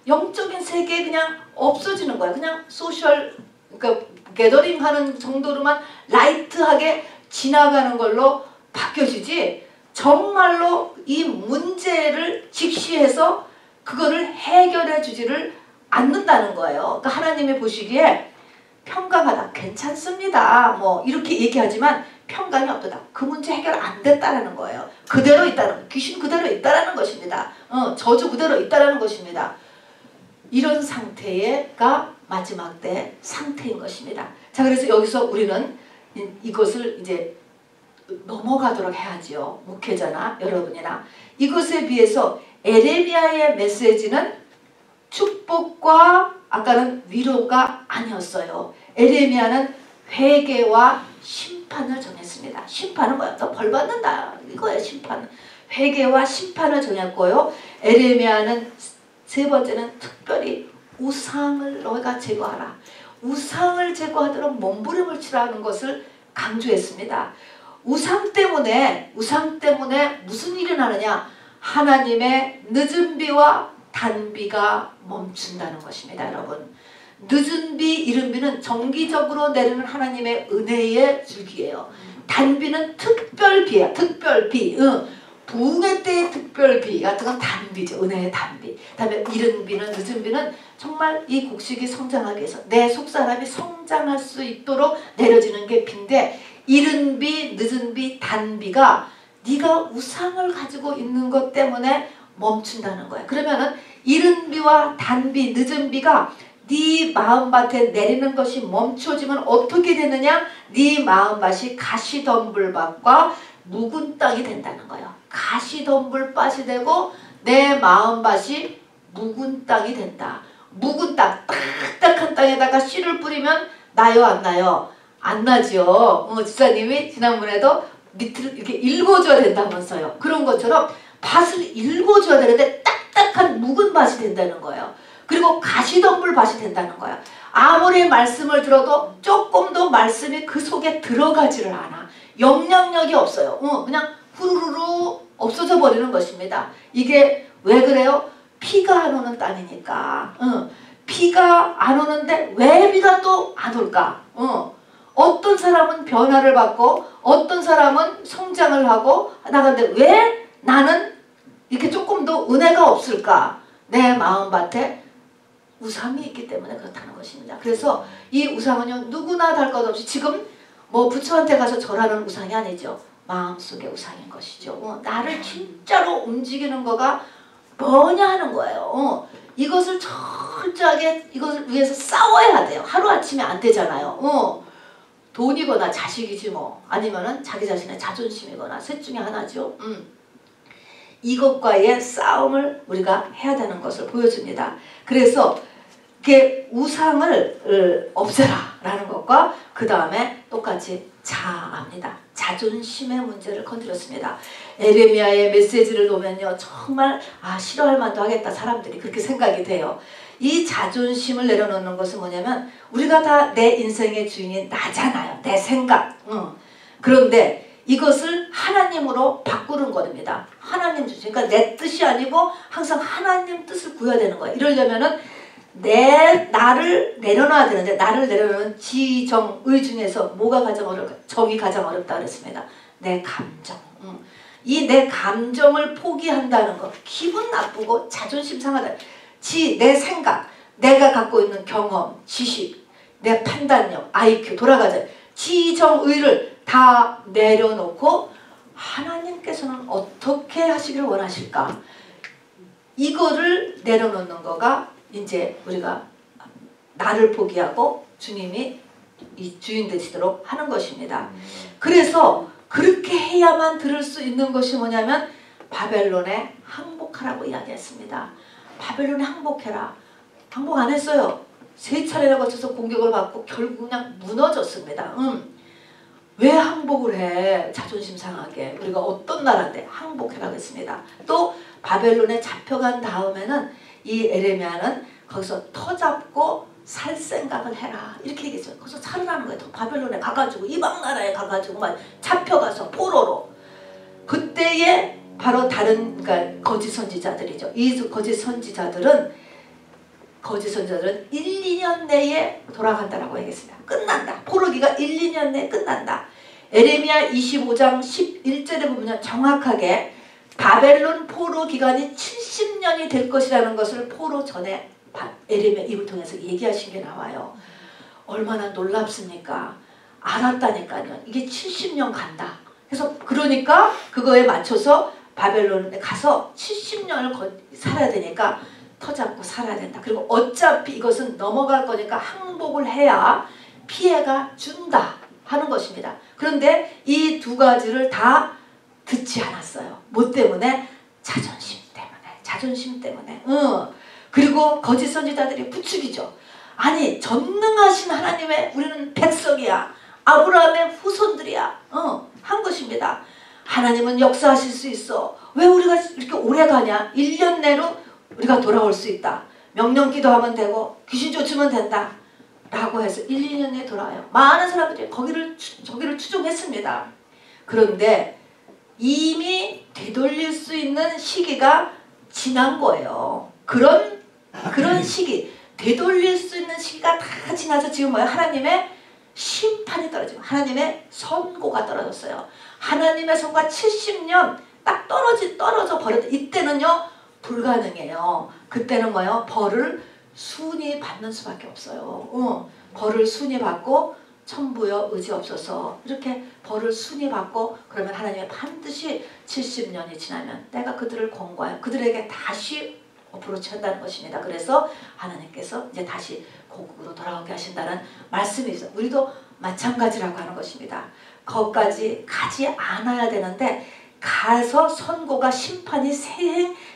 영적인 세계에 그냥 없어지는 거야. 그냥 소셜, 그러니까 게더링 하는 정도로만 라이트하게 지나가는 걸로 바뀌어지지, 정말로 이 문제를 직시해서 그거를 해결해 주지를 않는다는 거예요. 그러니까 하나님이 보시기에 평강하다, 괜찮습니다, 뭐 이렇게 얘기하지만 평강이 없다. 그 문제 해결 안 됐다라는 거예요. 그대로 있다는, 귀신 그대로 있다라는 것입니다. 저주 그대로 있다라는 것입니다. 이런 상태가 마지막 때 상태인 것입니다. 자, 그래서 여기서 우리는 이것을 이제 넘어가도록 해야지요. 목회자나 여러분이나. 이것에 비해서 에레미야의 메시지는 축복과 아까는 위로가 아니었어요. 에레미야는 회개와 심판을 정했습니다. 심판은 뭐야? 너 벌 받는다. 이거예요, 심판. 회개와 심판을 정했고요. 에레미야는 세 번째는 특별히 우상을 너희가 제거하라. 우상을 제거하도록 몸부림을 치라는 것을 강조했습니다. 우상 때문에 무슨 일이 나느냐? 하나님의 늦은 비와 단비가 멈춘다는 것입니다, 여러분. 늦은 비, 이른 비는 정기적으로 내리는 하나님의 은혜의 줄기예요. 단비는 특별비야, 특별비. 부흥의 때의 특별비 같은 건 단비죠. 은혜의 단비. 그다음에 이른 비는, 늦은 비는 정말 이 곡식이 성장하기 위해서 내 속사람이 성장할 수 있도록 내려지는 게 비인데, 이른 비, 늦은 비, 단비가 네가 우상을 가지고 있는 것 때문에 멈춘다는 거야. 그러면은 이른 비와 단비, 늦은 비가 네 마음밭에 내리는 것이 멈춰지면 어떻게 되느냐? 네 마음밭이 가시덤불밭과 묵은 땅이 된다는 거예요. 가시덤불밭이 되고 내 마음밭이 묵은 땅이 된다. 묵은 땅, 딱딱한 땅에다가 씨를 뿌리면 나요, 안 나요? 안 나죠. 집사님이 지난번에도 밑을 이렇게 읽어줘야 된다면서요. 그런 것처럼 밭을 읽어줘야 되는데 딱딱한 묵은 밭이 된다는 거예요. 그리고 가시덤불 밭이 된다는 거예요. 아무리 말씀을 들어도 조금 더 말씀이 그 속에 들어가지를 않아. 영향력이 없어요. 그냥 후루루루 없어져 버리는 것입니다. 이게 왜 그래요? 피가 안 오는 땅이니까. 피가 안 오는데 왜 비가 또 안 올까? 어떤 사람은 변화를 받고 어떤 사람은 성장을 하고 나가는데 왜 나는 이렇게 조금 더 은혜가 없을까? 내 마음밭에 우상이 있기 때문에 그렇다는 것입니다. 그래서 이 우상은요, 누구나 달 것 없이 지금 뭐 부처한테 가서 절하는 우상이 아니죠. 마음속의 우상인 것이죠. 나를 진짜로 움직이는 거가 뭐냐 하는 거예요. 이것을 철저하게 이것을 위해서 싸워야 돼요. 하루아침에 안 되잖아요. 돈이거나 자식이지 뭐, 아니면은 자기 자신의 자존심이거나 셋 중에 하나죠. 이것과의 싸움을 우리가 해야 되는 것을 보여줍니다. 그래서 이렇게 우상을 없애라 라는 것과 그 다음에 똑같이 자아입니다. 자존심의 문제를 건드렸습니다. 에레미야의 메시지를 보면요, 정말 싫어할 만도 하겠다, 사람들이 그렇게 생각이 돼요. 이 자존심을 내려놓는 것은 뭐냐면 우리가 다 내 인생의 주인이 나잖아요. 내 생각. 그런데 이것을 하나님으로 바꾸는 겁니다. 하나님 주신. 그러니까 내 뜻이 아니고 항상 하나님 뜻을 구해야 되는 거예요. 이러려면은 나를 내려놔야 되는데, 나를 내려놓는 지정의 중에서 뭐가 가장 어렵까? 정이 가장 어렵다 그랬습니다. 내 감정. 이 내 감정을 포기한다는 것. 기분 나쁘고 자존심 상하다. 내 생각, 내가 갖고 있는 경험, 지식, 내 판단력, IQ 돌아가자. 지정의를 다 내려놓고 하나님께서는 어떻게 하시기를 원하실까? 이거를 내려놓는 거가 이제 우리가 나를 포기하고 주님이 이 주인 되시도록 하는 것입니다. 그래서 그렇게 해야만 들을 수 있는 것이 뭐냐면 바벨론에 항복하라고 이야기했습니다. 바벨론에 항복해라. 항복 안 했어요. 3차례나 거쳐서 공격을 받고 결국 그냥 무너졌습니다. 왜 항복을 해? 자존심 상하게. 우리가 어떤 나라인데 항복해라고 했습니다. 또 바벨론에 잡혀간 다음에는 이 에레미야는 거기서 터잡고 살 생각을 해라 이렇게 얘기했어요. 거기서 살으라는 거예요. 바벨론에 가가지고 이방 나라에 가가지고 막 잡혀가서 포로로. 그때에 바로 다른 그러니까 거짓 선지자들이죠. 이 거짓 선지자들은 1, 2년 내에 돌아간다라고 얘기했습니다. 끝난다. 포로기가 1, 2년 내에 끝난다. 에레미야 25장 11절에 보면 정확하게 바벨론 포로 기간이 70년이 될 것이라는 것을 포로 전에 에레미야 입을 통해서 얘기하신 게 나와요. 얼마나 놀랍습니까? 알았다니까요. 이게 70년 간다. 그래서 그러니까 그거에 맞춰서 바벨론에 가서 70년을 살아야 되니까 터잡고 살아야 된다. 그리고 어차피 이것은 넘어갈 거니까 항복을 해야 피해가 준다 하는 것입니다. 그런데 이 두 가지를 다 듣지 않았어요. 뭐 때문에? 자존심 때문에. 자존심 때문에. 그리고 거짓 선지자들이 부추기죠. 아니 전능하신 하나님의 우리는 백성이야. 아브라함의 후손들이야. 한 것입니다. 하나님은 역사하실 수 있어. 왜 우리가 이렇게 오래 가냐? 1년 내로 우리가 돌아올 수 있다. 명령 기도하면 되고 귀신 쫓으면 된다. 라고 해서 1, 2년에 돌아와요. 많은 사람들이 저기를 추종했습니다. 그런데 이미 되돌릴 수 있는 시기가 지난 거예요. 그런 시기, 되돌릴 수 있는 시기가 다 지나서 지금 뭐예요? 하나님의 심판이 떨어지고 하나님의 선고가 떨어졌어요. 하나님의 선고가 70년 딱 떨어져 버렸다. 이때는요 불가능해요. 그때는 뭐예요? 벌을 순위 받는 수밖에 없어요. 벌을 순위 받고 천부여 의지 없어서 이렇게 벌을 순위 받고 그러면 하나님이 반드시 70년이 지나면 내가 그들을 권고하여 그들에게 다시 어프로치 한다는 것입니다. 그래서 하나님께서 이제 다시 고국으로 돌아오게 하신다는 말씀이 있어요. 우리도 마찬가지라고 하는 것입니다. 거기까지 가지 않아야 되는데 가서 선고가 심판이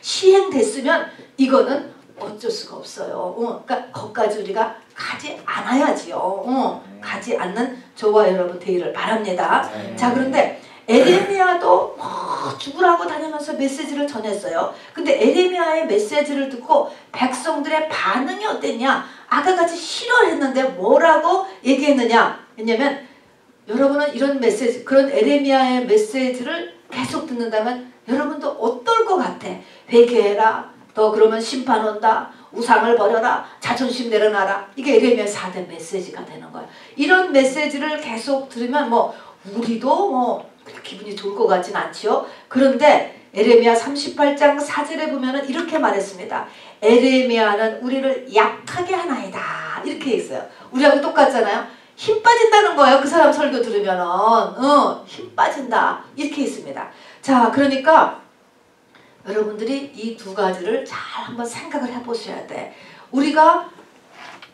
시행됐으면 이거는 어쩔 수가 없어요. 그러니까 거기까지 우리가 가지 않아야지요. 가지 않는 저와 여러분 되기를 바랍니다. 자, 그런데 에레미야도 죽으라고 다니면서 메시지를 전했어요. 근데 에레미야의 메시지를 듣고 백성들의 반응이 어땠냐? 아까같이 싫어했는데 뭐라고 얘기했느냐? 왜냐면 여러분은 이런 메시지, 그런 에레미야의 메시지를 계속 듣는다면 여러분도 어떨 것 같아? 회개해라. 너 그러면 심판 온다. 우상을 버려라. 자존심 내려놔라. 이게 에레미야 4대 메시지가 되는 거예요. 이런 메시지를 계속 들으면 뭐 우리도 뭐 기분이 좋을 것 같진 않지요. 그런데 에레미야 38장 4절에 보면은 이렇게 말했습니다. 에레미야는 우리를 약하게 하나이다. 이렇게 있어요. 우리하고 똑같잖아요. 힘 빠진다는 거예요. 그 사람 설교 들으면은 힘 빠진다. 이렇게 있습니다. 자, 그러니까 여러분들이 이 두 가지를 잘 한번 생각을 해보셔야 돼. 우리가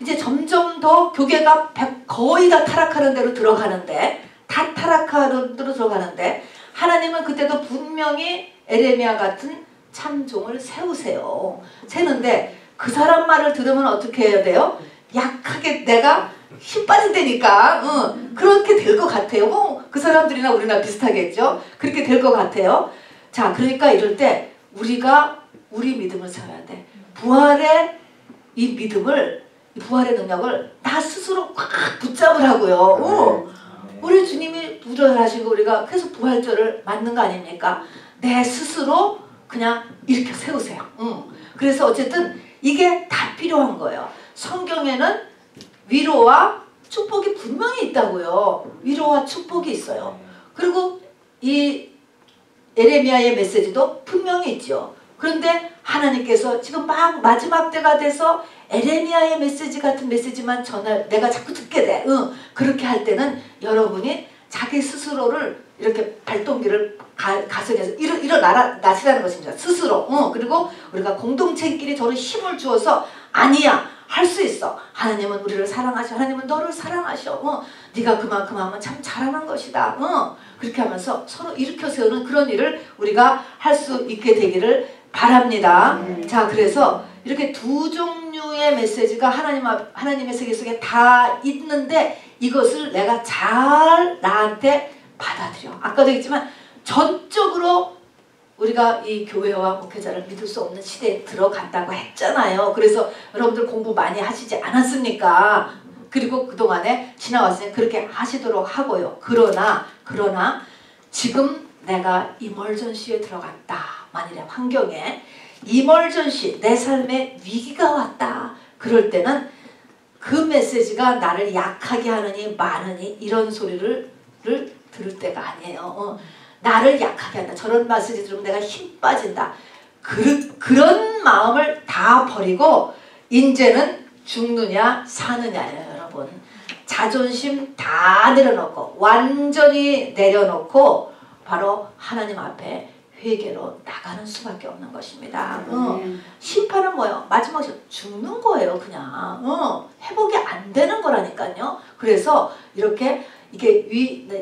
이제 점점 더 교계가 거의 다 타락하는 대로 들어가는데, 다 타락하는 대로 들어가는데, 하나님은 그때도 분명히 에레미야 같은 참종을 세우세요. 세는데 그 사람 말을 들으면 어떻게 해야 돼요? 약하게 내가 힘 빠진다니까 그렇게 될 것 같아요. 그 사람들이나 우리나 비슷하겠죠. 그렇게 될 것 같아요. 자, 그러니까 이럴 때 우리가 우리 믿음을 세워야 돼. 부활의 이 믿음을, 이 부활의 능력을 나 스스로 꽉 붙잡으라고요. 우리 주님이 부활하신 거 우리가 계속 부활절을 맞는 거 아닙니까? 내 스스로 그냥 이렇게 세우세요. 그래서 어쨌든 이게 다 필요한 거예요. 성경에는 위로와 축복이 분명히 있다고요. 위로와 축복이 있어요. 그리고 이 에레미야의 메시지도 분명히 있죠. 그런데 하나님께서 지금 막 마지막 때가 돼서 에레미야의 메시지 같은 메시지만 내가 자꾸 듣게 돼. 그렇게 할 때는 여러분이 자기 스스로를 이렇게 발동기를 가정해서 일어나시라는 것입니다. 스스로. 그리고 우리가 공동체끼리 서로 힘을 주어서 아니야. 할 수 있어. 하나님은 우리를 사랑하셔. 하나님은 너를 사랑하셔. 네가 그만큼 하면 참 잘하는 것이다. 그렇게 하면서 서로 일으켜 세우는 그런 일을 우리가 할 수 있게 되기를 바랍니다. 자, 그래서 이렇게 두 종류의 메시지가 하나님의 세계 속에 다 있는데 이것을 내가 잘 나한테 받아들여. 아까도 얘기했지만 전적으로 우리가 이 교회와 목회자를 믿을 수 없는 시대에 들어간다고 했잖아요. 그래서 여러분들 공부 많이 하시지 않았습니까? 그리고 그동안에 지나왔으니 그렇게 하시도록 하고요. 그러나 지금 내가 이멀전시에 들어갔다. 만일의 환경에 이멀전시, 내 삶에 위기가 왔다. 그럴 때는 그 메시지가 나를 약하게 하느니 많으니 이런 소리를 들을 때가 아니에요. 나를 약하게 한다. 저런 메시지 들으면 내가 힘 빠진다. 그런 마음을 다 버리고 이제는 죽느냐 사느냐예요. 여러분. 자존심 다 내려놓고 완전히 내려놓고 바로 하나님 앞에 회개로 나가는 수밖에 없는 것입니다. 심판은 뭐예요? 마지막에 죽는 거예요. 그냥 회복이 안 되는 거라니까요. 그래서 이렇게 이게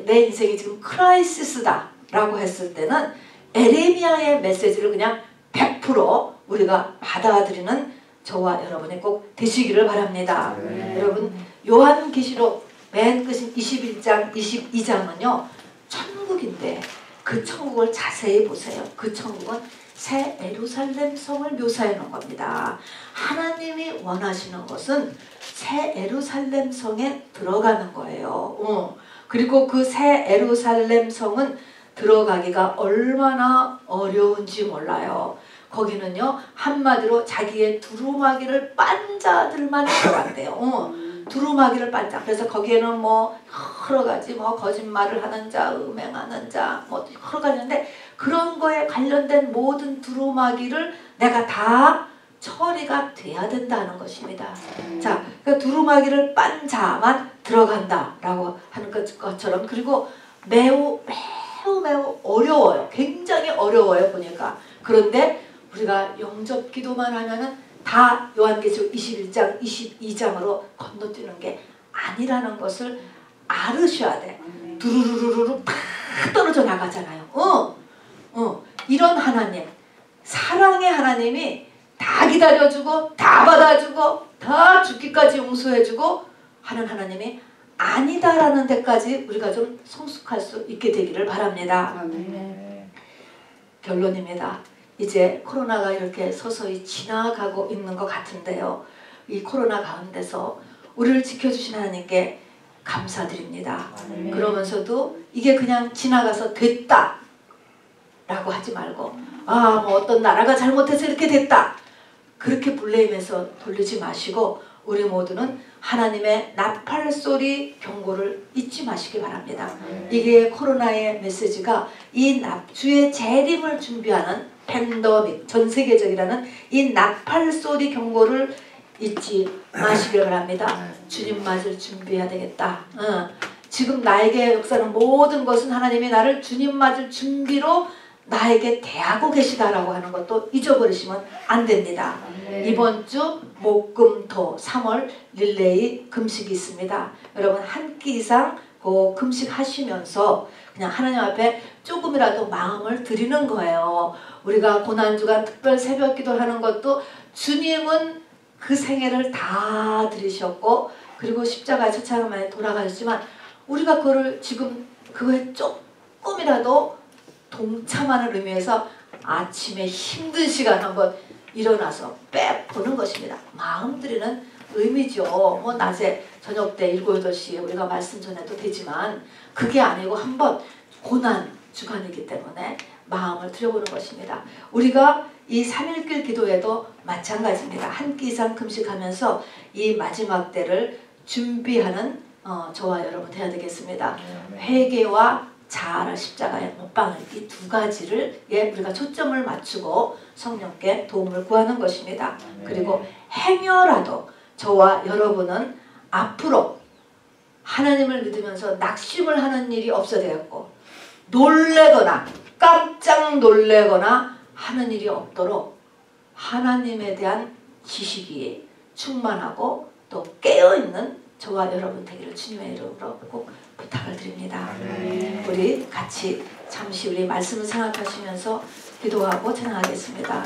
내 인생이 지금 크라이시스다 라고 했을 때는 에레미야의 메시지를 그냥 100% 우리가 받아들이는 저와 여러분이 꼭 되시기를 바랍니다. 여러분, 요한계시록 맨 끝인 21장 22장은요 천국인데 그 천국을 자세히 보세요. 그 천국은 새 예루살렘 성을 묘사해 놓은 겁니다. 하나님이 원하시는 것은 새 예루살렘 성에 들어가는 거예요. 그리고 그 새 예루살렘 성은 들어가기가 얼마나 어려운지 몰라요. 거기는요 한마디로 자기의 두루마기를 빤 자들만 들어간대요. 두루마기를 빤 자. 그래서 거기에는 뭐 여러 가지 뭐 거짓말을 하는 자, 음행하는 자, 뭐 여러 가지인데 그런 거에 관련된 모든 두루마기를 내가 다 처리가 돼야 된다는 것입니다. 자, 그러니까 두루마기를 빤 자만 들어간다라고 하는 것처럼 그리고 매우 어려워요. 굉장히 어려워요. 보니까. 그런데 우리가 영접 기도만 하면은 다 요한계시록 21장 22장으로 건너뛰는 게 아니라는 것을 알으셔야 돼. 두루루루루 팍 떨어져 나가잖아요. 이런 하나님, 사랑의 하나님이 다 기다려주고 다 받아주고 다 죽기까지 용서해주고 하는 하나님이 아니다라는 데까지 우리가 좀 성숙할 수 있게 되기를 바랍니다. 결론입니다. 이제 코로나가 이렇게 서서히 지나가고 있는 것 같은데요. 이 코로나 가운데서 우리를 지켜주신 하나님께 감사드립니다. 그러면서도 이게 그냥 지나가서 됐다 라고 하지 말고 뭐 어떤 나라가 잘못해서 이렇게 됐다 그렇게 블레임해서 돌리지 마시고 우리 모두는 하나님의 나팔소리 경고를 잊지 마시기 바랍니다. 이게 코로나의 메시지가 이 주의 재림을 준비하는 팬데믹, 전세계적이라는 이 나팔소리 경고를 잊지 마시길 바랍니다. 주님 맞을 준비해야 되겠다. 지금 나에게 역사는 모든 것은 하나님이 나를 주님 맞을 준비로 나에게 대하고 계시다라고 하는 것도 잊어버리시면 안 됩니다. 이번 주 목금토 3월 릴레이 금식이 있습니다. 여러분 한 끼 이상 그 금식하시면서 그냥 하나님 앞에 조금이라도 마음을 드리는 거예요. 우리가 고난주간 특별 새벽 기도를 하는 것도 주님은 그 생애를 다 들이셨고 그리고 십자가의 처참함에 돌아가셨지만 우리가 그거를 지금 그거에 조금이라도 동참하는 의미에서 아침에 힘든 시간 한번 일어나서 빼보는 것입니다. 마음 들이는 의미죠. 뭐 낮에 저녁 때 7, 8시에 우리가 말씀 전해도 되지만 그게 아니고 한번 고난 주간이기 때문에 마음을 들여보는 것입니다. 우리가 이 3일길 기도에도 마찬가지입니다. 한 끼 이상 금식하면서 이 마지막 때를 준비하는 저와 여러분 되어야 되겠습니다. 회개와 자아라 십자가의 못방을 이 두 가지를 우리가 초점을 맞추고 성령께 도움을 구하는 것입니다. 그리고 행여라도 저와 여러분은 앞으로 하나님을 믿으면서 낙심을 하는 일이 없어되었고 놀래거나 깜짝 놀래거나 하는 일이 없도록 하나님에 대한 지식이 충만하고 또 깨어있는 저와 여러분 되기를 주님의 이름으로 꼭 부탁을 드립니다. 우리 같이 잠시 우리 말씀을 생각하시면서 기도하고 찬양하겠습니다.